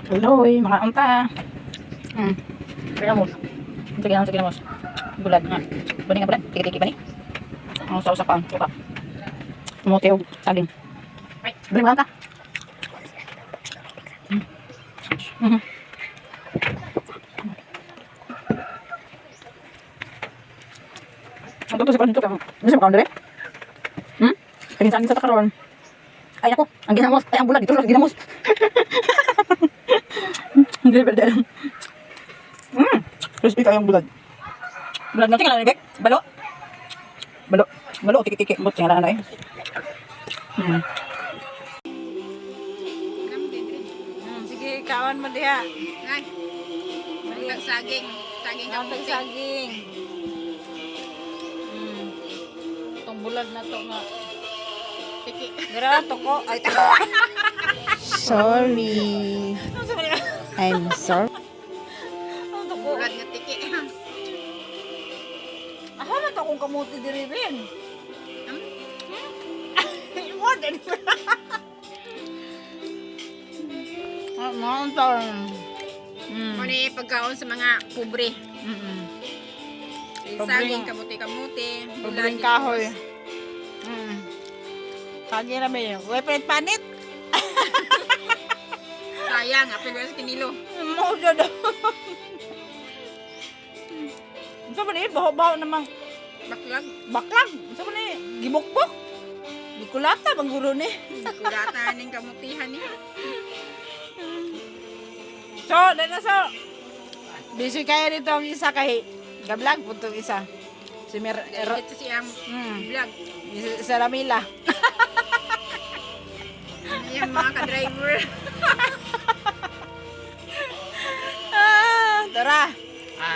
Hello, mga unta. Kaya mo. Sige mo. Bulat nga. Bani nga bulat. Tiki-tiki bani. Ang sausa pa. Suka. Muti og saging. Bani mga unta. Ang to sa kanto ka. Ano sa kaundre? Kani sa karon. Ay ako, ang ginamos. Ay ang bulat dito lang ginamos. Hindi ba dahil? Crispy kayong bulag. Bulag natin ka na, Bek? Balo? Balo, tiki-tiki. Bot, singalaan na eh. Sige, kawan mo diha. Ay, ang saging. Saging Ang kamuti. saging. Itong bulag na to nga. Tiki. Dira, toko. Ay, toko. Sorry. I'm sorry. Ang toko. Bulat nga tiki. Aha na to kung kamuti diri rin. Mo din. Ano to? Muna pagkaon sa mga pobre. Saging kamuti-kamuti. Pobreng kahoy. Kanya na may. Wepet panit. Sayang, apil ba sa kinilo. Mo do. Sa man baho-baho namang Baklag. baklag. Sa man gibukbok. Dikulata bang guro ni. Kulata ning kamutihan niya. So, dahil na so. Busy kayo dito ang isa kay Gablag po itong isa. Si Ito siyang vlog. si Ramila. Yung mga ka-driver. Tara.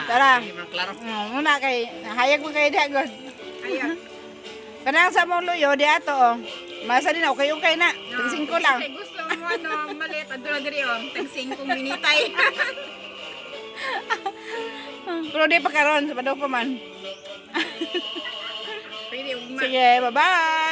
Tara. Klaro. Muna kay, hayag mo kayo diya, God. Ayan. Kanang sa mong luyo, di ato, oh. Masa din, okay na. Tingsing ko lang. Kasi gusto mo malit. Adula diri tagsing kong minitay. Pero di pa karon, sa padaw pa man. Pwede, ugma. Sige, bye-bye.